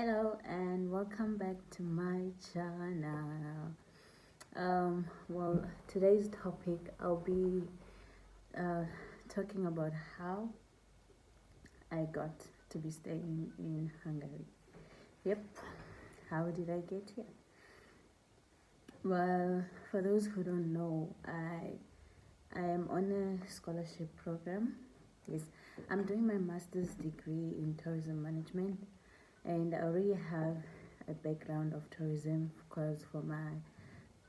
Hello and welcome back to my channel. Well, today's topic I'll be talking about how I got to be staying in Hungary. Yep, how did I get here? Well, for those who don't know, I am on a scholarship program. Yes, I'm doing my master's degree in tourism management, and I already have a background of tourism because for my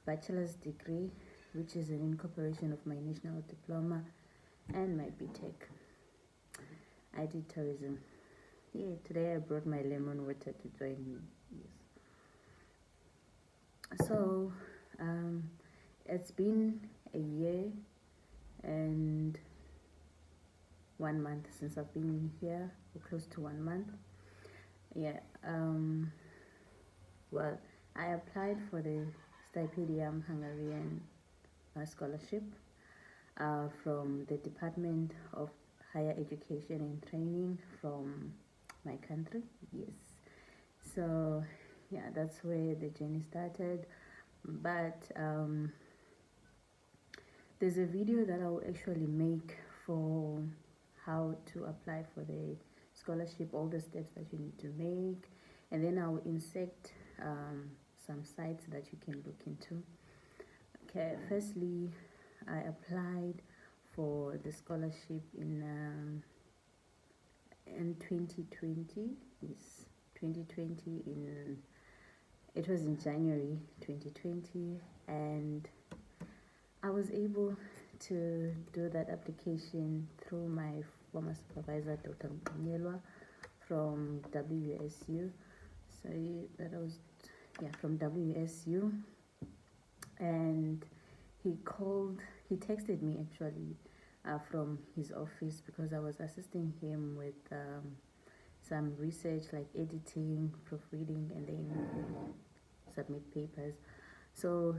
bachelor's degree, which is an incorporation of my national diploma and my BTech, I did tourism. Yeah, today I brought my lemon water to join me. Yes. So, it's been a year and 1 month since I've been here, or close to 1 month. Yeah. Well, I applied for the Stipendium Hungaricum Scholarship from the Department of Higher Education and Training from my country. Yes. So, yeah, that's where the journey started. But there's a video that I'll actually make for how to apply for the scholarship, all the steps that you need to make, and then I'll insert some sites that you can look into. Okay, firstly, I applied for the scholarship in 2020. Yes, 2020. It was in January 2020, and I was able to do that application through my former supervisor, Dr. Manyelwa, from WSU. So that was, yeah, from WSU. And he texted me actually from his office because I was assisting him with some research like editing, proofreading, and then submit papers. So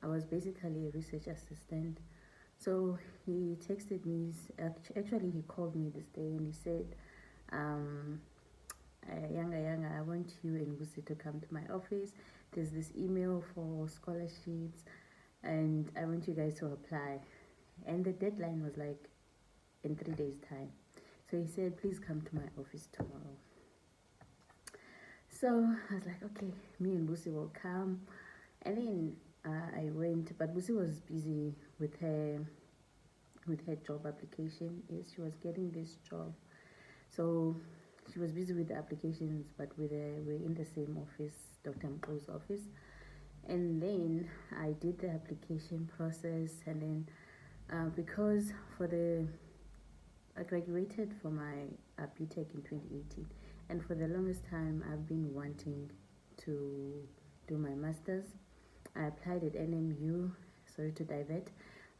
I was basically a research assistant. So he texted me, actually he called me this day and he said, Yanga, I want you and Busi to come to my office. There's this email for scholarships and I want you guys to apply. And the deadline was like in 3 days time. So he said, please come to my office tomorrow. So I was like, okay, me and Busi will come. And then I went, but Busi was busy with her job application. Yes, she was getting this job. So she was busy with the applications, but we're in the same office, Dr. Mpo's office. And then I did the application process, and then because I graduated for my BTech in 2018, and for the longest time I've been wanting to do my master's. I applied at NMU, sorry to divert,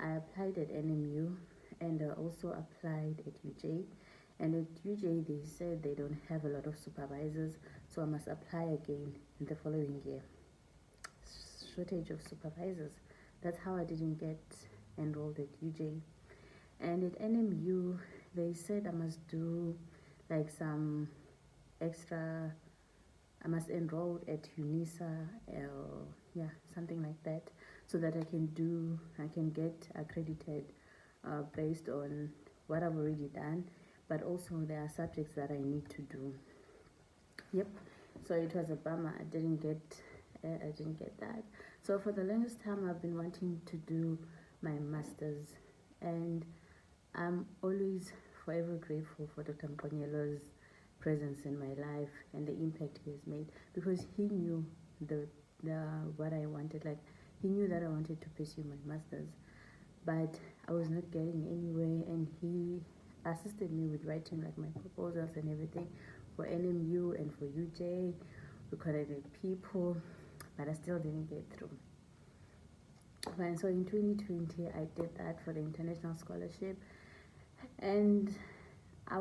I applied at NMU and also applied at UJ. And at UJ they said they don't have a lot of supervisors, so I must apply again in the following year. Shortage of supervisors. That's how I didn't get enrolled at UJ. And at NMU they said I must do like some extra, I must enroll at UNISA, yeah, something like that, so that I can get accredited based on what I've already done, but also there are subjects that I need to do. Yep. So it was a bummer. I didn't get that. So for the longest time, I've been wanting to do my master's, and I'm always forever grateful for Dr. Mponyelwa's presence in my life and the impact he has made, because he knew the what I wanted. Like, he knew that I wanted to pursue my master's, but I was not getting anywhere, and he assisted me with writing like my proposals and everything for NMU and for UJ. We connected people, but I still didn't get through. And so in 2020 I did that for the international scholarship, and I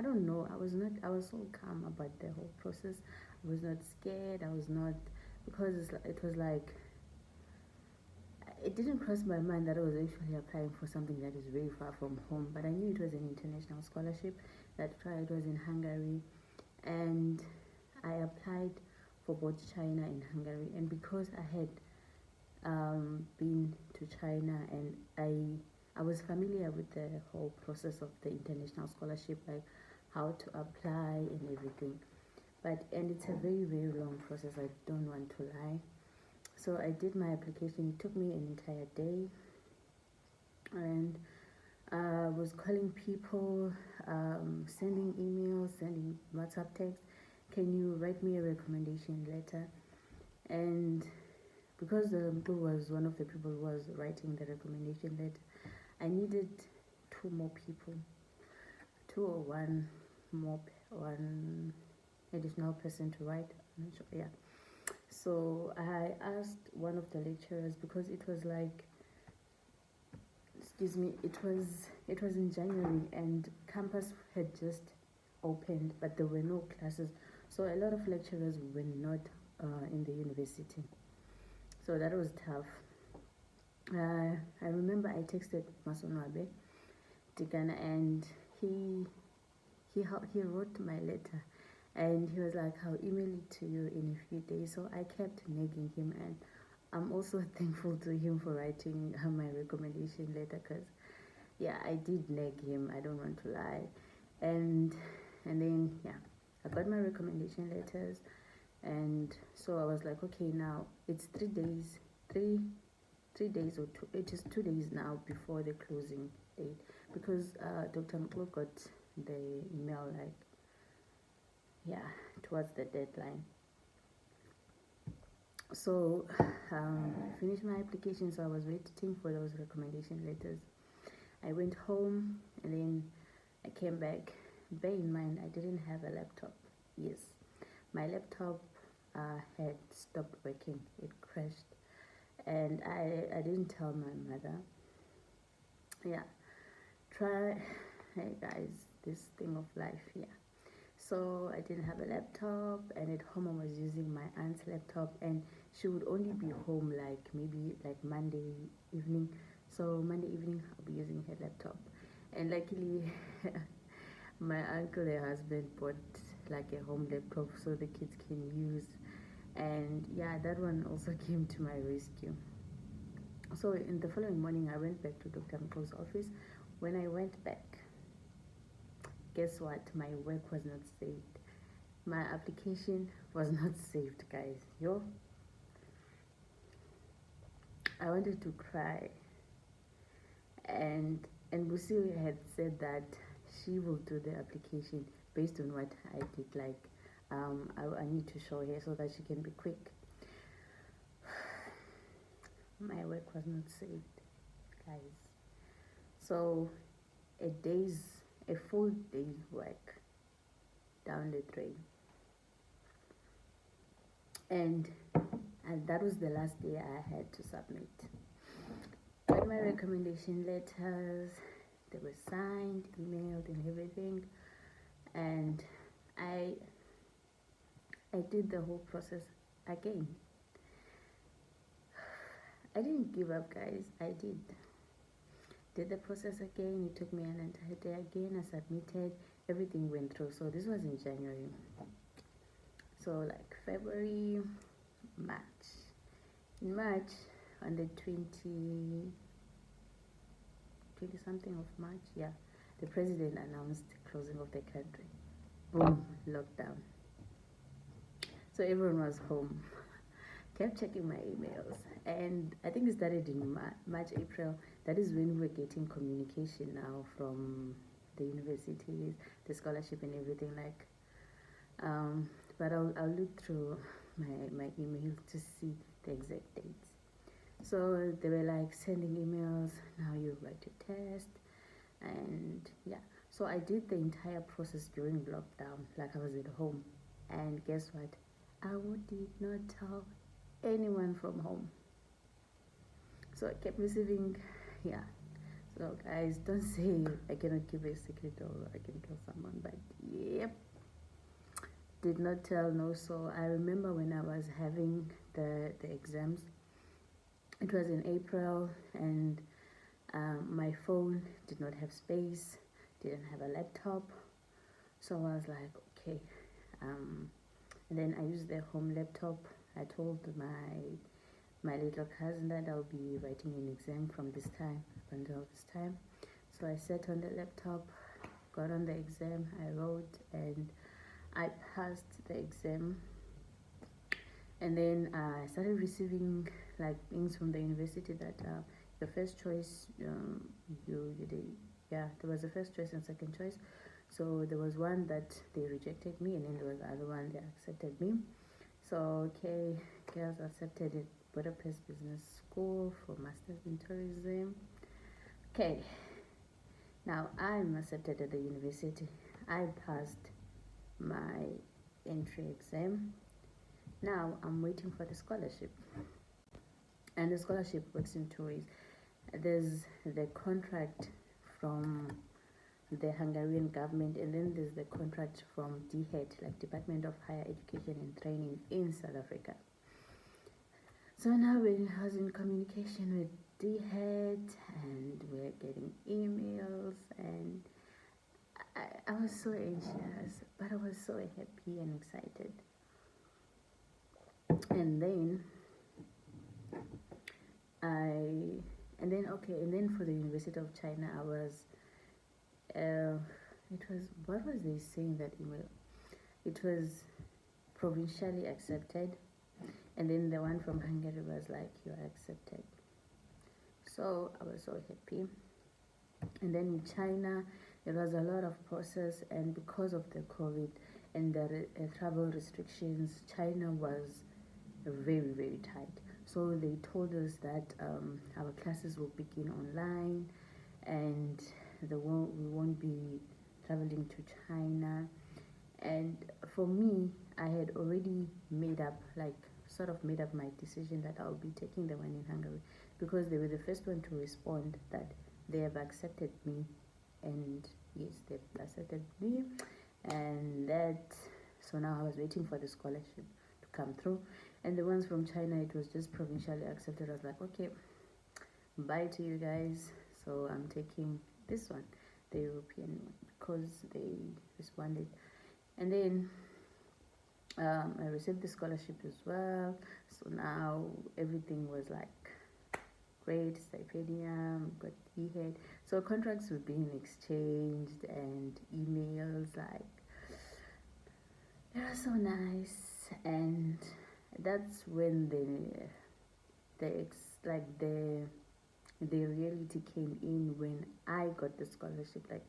don't know, I was so calm about the whole process. I was not scared. I was not, because it was like, it didn't cross my mind that I was actually applying for something that is very far from home, but I knew it was an international scholarship. That's why it was in Hungary, and I applied for both China and Hungary, and because I had been to China, and I was familiar with the whole process of the international scholarship, like how to apply and everything. And it's a very, very long process, I don't want to lie. So I did my application. It took me an entire day, and I was calling people, sending emails, sending WhatsApp text. Can you write me a recommendation letter? And because the uncle was one of the people who was writing the recommendation letter, I needed two more people, two or one additional person to write. I'm not sure. Yeah. So I asked one of the lecturers, because it was like, excuse me, it was in January, and campus had just opened, but there were no classes, so a lot of lecturers were not in the university. So that was tough. I remember I texted Masonwabe Tigana, and he wrote my letter, and he was like, I'll email it to you in a few days. So I kept nagging him, and I'm also thankful to him for writing my recommendation letter, because yeah, I did nag him, I don't want to lie. And then yeah, I got my recommendation letters, and so I was like, okay, now it's 3 days, or two, it is 2 days now before the closing date, because Dr. Mklo got the email like, yeah, towards the deadline. So I finished my application, so I was waiting for those recommendation letters. I went home, and then I came back. Bear in mind, I didn't have a laptop. Yes, my laptop had stopped working. It crashed, and I didn't tell my mother. Yeah, hey guys, this thing of life. Yeah. So I didn't have a laptop, and at home I was using my aunt's laptop, and she would only be home like maybe like Monday evening. So Monday evening I'll be using her laptop, and luckily my uncle, her husband, bought like a home laptop so the kids can use, and yeah, that one also came to my rescue. So in the following morning I went back to Dr. Mko's office. When I went back, guess what? My work was not saved. My application was not saved, guys. I wanted to cry. And Busi had said that she will do the application based on what I did. Like, I need to show her so that she can be quick. My work was not saved, guys. So a full day's work down the drain. And that was the last day I had to submit. Got my recommendation letters, they were signed, emailed, and everything, and I did the whole process again. I didn't give up, guys. I did the process again. It took me an entire day again. I submitted, everything went through. So this was in January. So like February, March. In March, on the 20 something of March, yeah, the president announced closing of the country. Boom, lockdown. So everyone was home. Kept checking my emails, and I think it started in March, April. That is when we were getting communication now from the universities, the scholarship and everything. Like, but I'll look through my emails to see the exact dates. So they were like sending emails, now you write your test, and yeah. So I did the entire process during lockdown, like I was at home. And guess what? I did not tell anyone from home. So I kept receiving, yeah. So guys, don't say I cannot keep a secret or I can kill someone, but yep. Did not tell, no. So I remember when I was having the exams, it was in April, and my phone did not have space, didn't have a laptop. So I was like, okay, And then I used their home laptop. I told my little cousin that I'll be writing an exam from this time up until this time. So I sat on the laptop, got on the exam, I wrote, and I passed the exam. And then I started receiving like things from the university that your first choice, you did, yeah, there was a first choice and second choice. So there was one that they rejected me, and then there was the other one they accepted me. So okay, girls accepted at Budapest Business School for Masters in Tourism. Okay, now I'm accepted at the university. I passed my entry exam. Now I'm waiting for the scholarship. And the scholarship works in two ways. There's the contract from the Hungarian government, and then there's the contract from DHET, like Department of Higher Education and Training in South Africa. So now I was in communication with DHET, and we're getting emails, and I was so anxious, but I was so happy and excited. And then and then for the University of China, I was it was, what was they saying that email? It was provincially accepted, and then the one from Hungary was like, you are accepted. So I was so happy. And then in China, there was a lot of process, and because of the COVID and the travel restrictions, China was very, very tight. So they told us that our classes will begin online, and we won't be traveling to China. And for me, I had already made up my decision that I'll be taking the one in Hungary, because they were the first one to respond that they have accepted me, and yes, they've accepted me, and that, so now I was waiting for the scholarship to come through. And the ones from China, it was just provincially accepted. I was like, okay, bye to you guys. So I'm taking this one, the European one, because they responded. And then I received the scholarship as well. So now everything was like great, stipendium, got e-head. So contracts were being exchanged and emails, like they were so nice. And that's when the reality came in, when I got the scholarship. Like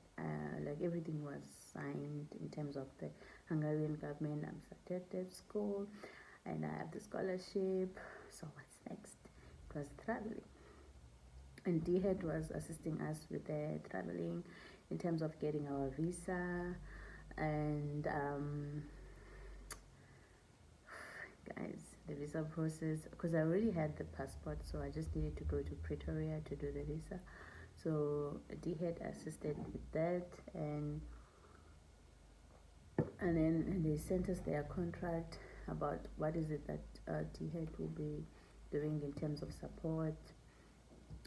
everything was signed in terms of the Hungarian government. I'm accepted at school, and I have the scholarship. So what's next? It was traveling, and DHET was assisting us with the traveling in terms of getting our visa. And guys, the visa process, because I already had the passport, so I just needed to go to Pretoria to do the visa. So DHET assisted with that, and then they sent us their contract about what is it that DHET will be doing in terms of support,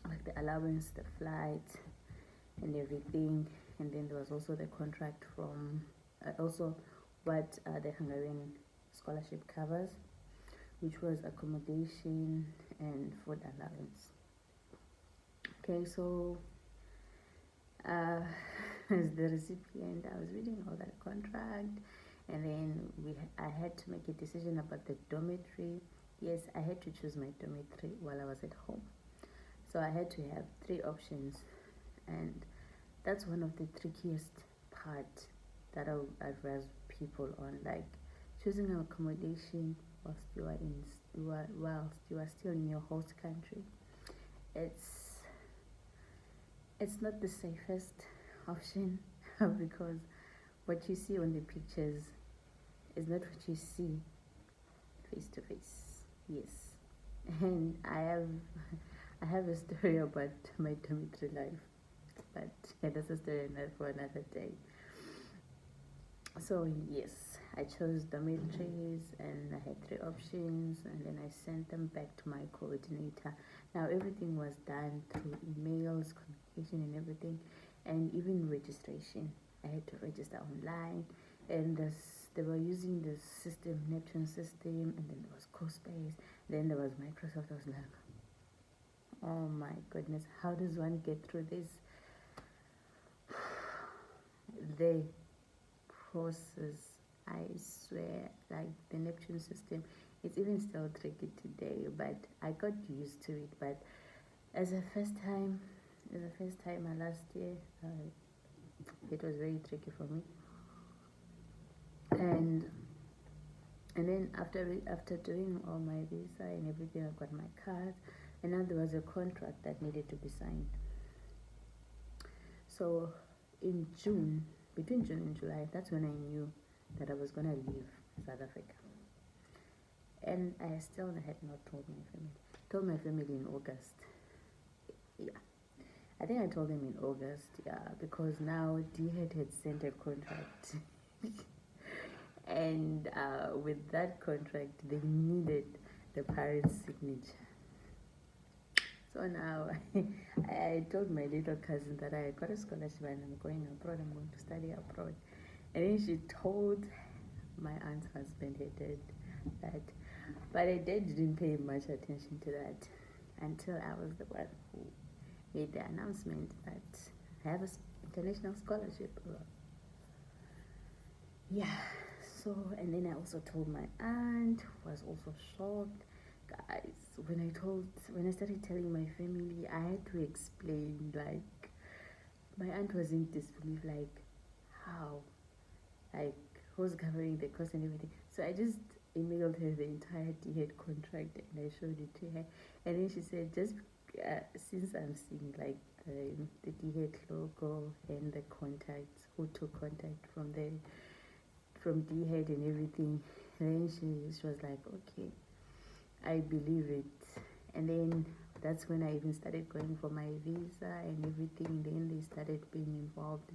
like the allowance, the flight, and everything. And then there was also the contract from also what the Hungarian scholarship covers, which was accommodation and food allowance. Okay, so as the recipient, I was reading all that contract, and then I had to make a decision about the dormitory. Yes, I had to choose my dormitory while I was at home. So I had to have 3 options, and that's one of the trickiest part that I advise people on, like choosing an accommodation whilst you are still in your host country. It's not the safest option because what you see on the pictures is not what you see face to face. Yes, and I have a story about my dormitory life, but yeah, that's a story for another day. So yes, I chose dormitories, and I had 3 options, and then I sent them back to my coordinator. Now everything was done through emails, communication, and everything, and even registration. I had to register online, and they were using the system, Neptune system, and then there was CoSpace, then there was Microsoft. I was like, oh my goodness, how does one get through this? The process, I swear, like the Neptune system, it's even still tricky today, but I got used to it. But as a first time last year, it was very tricky for me. And then after doing all my visa and everything, I got my card, and now there was a contract that needed to be signed. So in June, between June and July, that's when I knew that I was gonna leave South Africa. And I still had not told my family. Told my family in August. Yeah, I think I told them in August. Yeah, because now DHED had sent a contract, and with that contract, they needed the parents' signature. So now I told my little cousin that I got a scholarship and I'm going abroad. I'm going to study abroad. And then she told my aunt's husband, her dad, that, but her dad didn't pay much attention to that until I was the one who made the announcement that I have an international scholarship. Yeah, so, and then I also told my aunt, who was also shocked. Guys, when I started telling my family, I had to explain, like, my aunt was in disbelief, like, how? Like, who's covering the cost and everything? So I just emailed her the entire DHED contract and I showed it to her. And then she said, just since I'm seeing, like, the DHED logo and the contacts, who took contact from DHED and everything, then she was like, okay, I believe it. And then that's when I even started going for my visa and everything. Then they started being involved,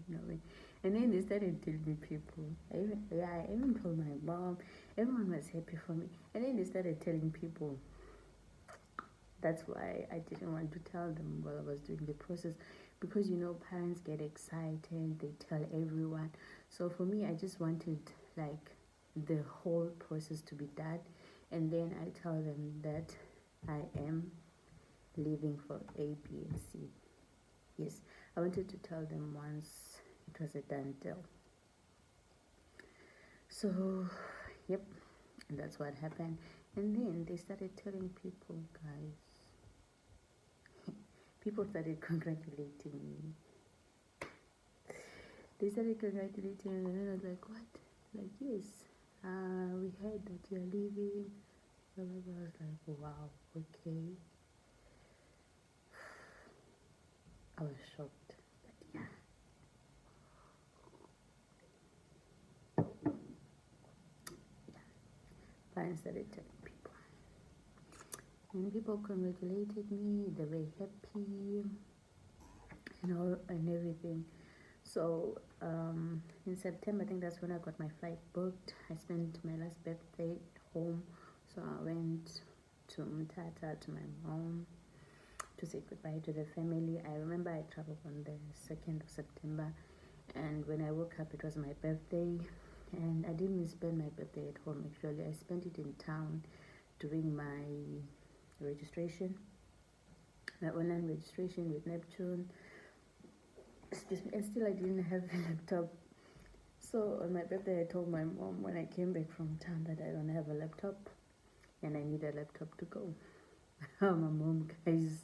and then they started telling me people. I even told my mom. Everyone was happy for me. And then they started telling people. That's why I didn't want to tell them while I was doing the process, because parents get excited, they tell everyone. So for me, I just wanted, like, the whole process to be done, and then I tell them that I am leaving for A, B, and C. Yes, I wanted to tell them once it was a done deal. So, yep, and that's what happened. And then they started telling people, guys. People started congratulating me. They started congratulating me, and I was like, what? Like, yes, we heard that you're leaving. I was like, wow, okay. I was shocked, but yeah. Parents started telling people. And people congratulated me, they were happy, and everything. So in September, I think that's when I got my flight booked. I spent my last birthday at home, so I went to Mtata, to my mom, to say goodbye to the family. I remember I traveled on the 2nd of September, and when I woke up, it was my birthday, and I didn't spend my birthday at home. Actually, I spent it in town doing my registration, my online registration with Neptune. Excuse me, and still I didn't have a laptop. So on my birthday, I told my mom when I came back from town that I don't have a laptop and I need a laptop to go. My mom, guys,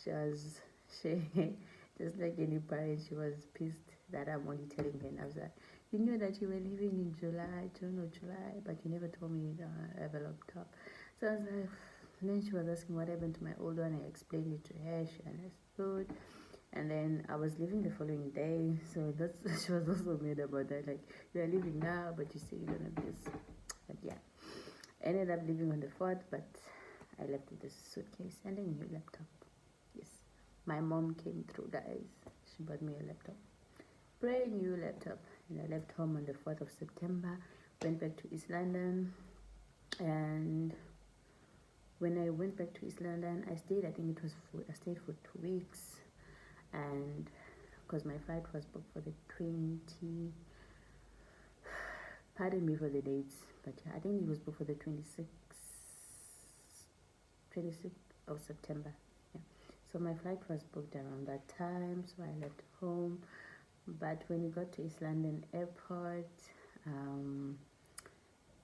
she just like any parent, she was pissed that I'm only telling her. And I was like, you knew that you were leaving in June or July, but you never told me you don't have a laptop. So I was like, and then she was asking what happened to my old one. I explained it to her. She understood. And then I was leaving the following day, so she was also mad about that. Like, you are leaving now, but you say you don't have this. But yeah, I ended up leaving on the 4th, but I left with a suitcase and a new laptop. Yes, my mom came through, guys. She bought me a laptop, brand new laptop, and I left home on the 4th of September. Went back to East London, and when I went back to East London, I stayed. I think I stayed for 2 weeks. And because my flight was booked for the 20th pardon me for the dates, but yeah, I think it was booked for the 26th of September. Yeah. So my flight was booked around that time, so I left home. But when we got to East London Airport,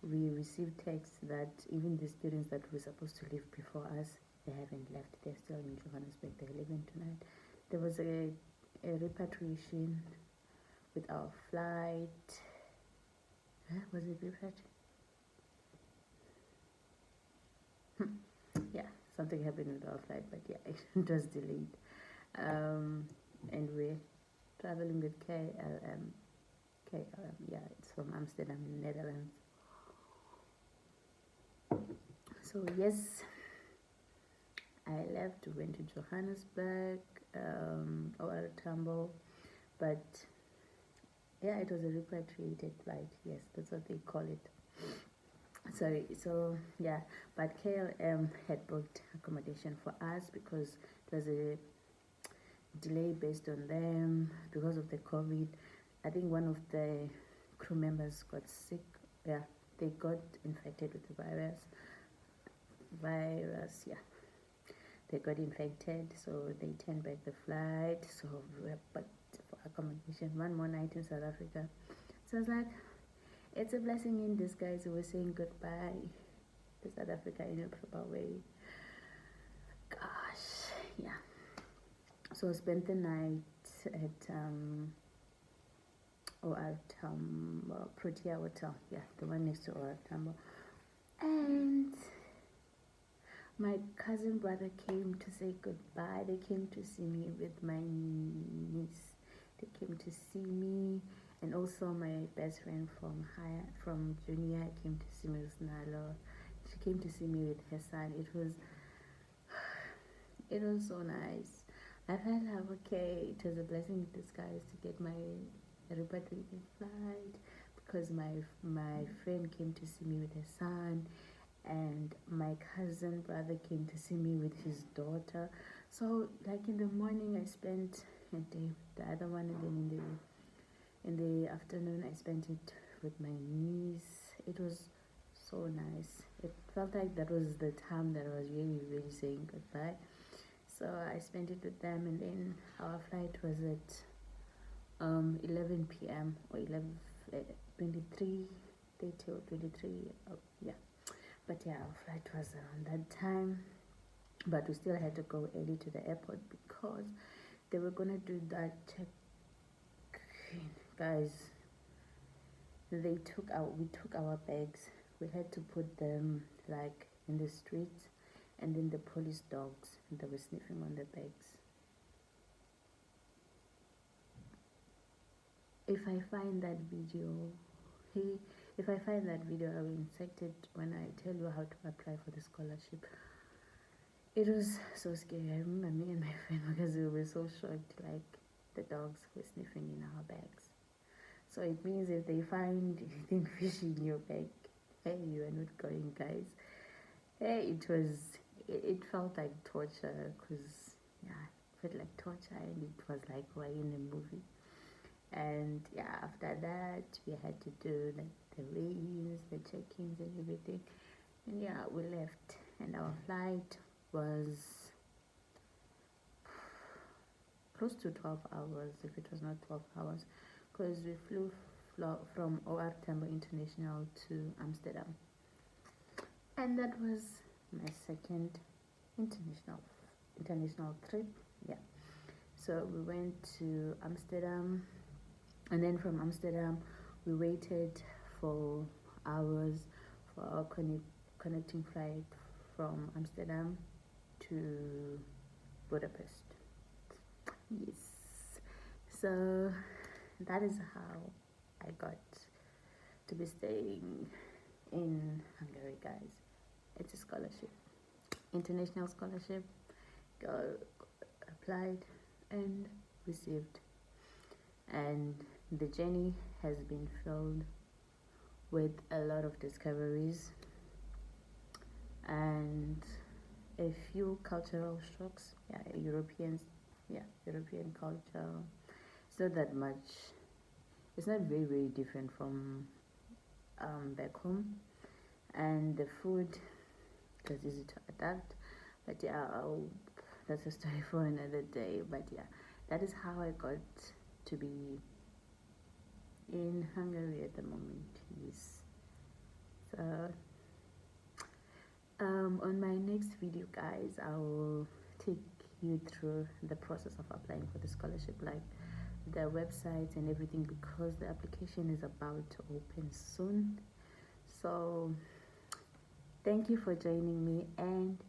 we received text that even the students that were supposed to leave before us, they haven't left. They're still in Johannesburg. They're leaving tonight. There was a repatriation with our flight. Was it repatriation? Yeah, something happened with our flight, but yeah, it was delayed. And we're traveling with KLM. Yeah, it's from Amsterdam, Netherlands. So yes, I left, went to Johannesburg, or Tambo, but yeah, it was a repatriated flight. Yes, that's what they call it. Sorry, so yeah, but KLM had booked accommodation for us because it was a delay based on them because of the COVID. I think one of the crew members got sick. Yeah, they got infected with the virus. Yeah, they got infected, so they turned back the flight. So we were booked for accommodation, one more night in South Africa. So I was like, it's a blessing in disguise. We're saying goodbye to South Africa in a proper way. Gosh, yeah. So I spent the night at OR Tambo, Protea Hotel. Yeah, the one next to OR Tambo. And my cousin brother came to say goodbye. They came to see me with my niece. They came to see me, and also my best friend from junior came to see me with Nalo. She came to see me with her son. It was so nice. I felt like, okay, it was a blessing in disguise to get my repatriation flight, because my friend came to see me with her son, and my cousin brother came to see me with his daughter. So like in the morning I spent a day with the other one, and then in the afternoon I spent it with my niece. It was so nice. It felt like that was the time that I was really, really saying goodbye. So I spent it with them, and then our flight was at 11 p.m. or 23, 30 or 23. Yeah, but yeah, our flight was around that time. But we still had to go early to the airport because they were gonna do that check. Guys, we took our bags. We had to put them like in the streets, and then the police dogs, they were sniffing on the bags. If I find that video, I will insert it when I tell you how to apply for the scholarship. It was so scary. I remember me and my friend, because we were so shocked, like the dogs were sniffing in our bags. So it means if they find anything fishy in your bag, hey, you are not going, guys. Hey, it felt like torture, because yeah, it felt like torture, and it was like we're in a movie. And yeah, after that we had to do like the weigh-ins, the check-ins and everything. And yeah, we left, and our flight was close to 12 hours, if it was not 12 hours, because we flew from OR Tambo International to Amsterdam. And that was my second international trip. Yeah, so we went to Amsterdam, and then from Amsterdam we waited for hours for our connecting flight from Amsterdam to Budapest. Yes, so that is how I got to be staying in Hungary, guys. It's a scholarship, international scholarship. Applied and received, and the journey has been filled with a lot of discoveries and a few cultural shocks. European culture. It's not that much. It's not very, very different from back home, and the food was easy to adapt. But yeah, that's a story for another day. But yeah, that is how I got to be in Hungary at the moment. Yes. So on my next video, guys, I will take you through the process of applying for the scholarship, like the websites and everything, because the application is about to open soon. So thank you for joining me, and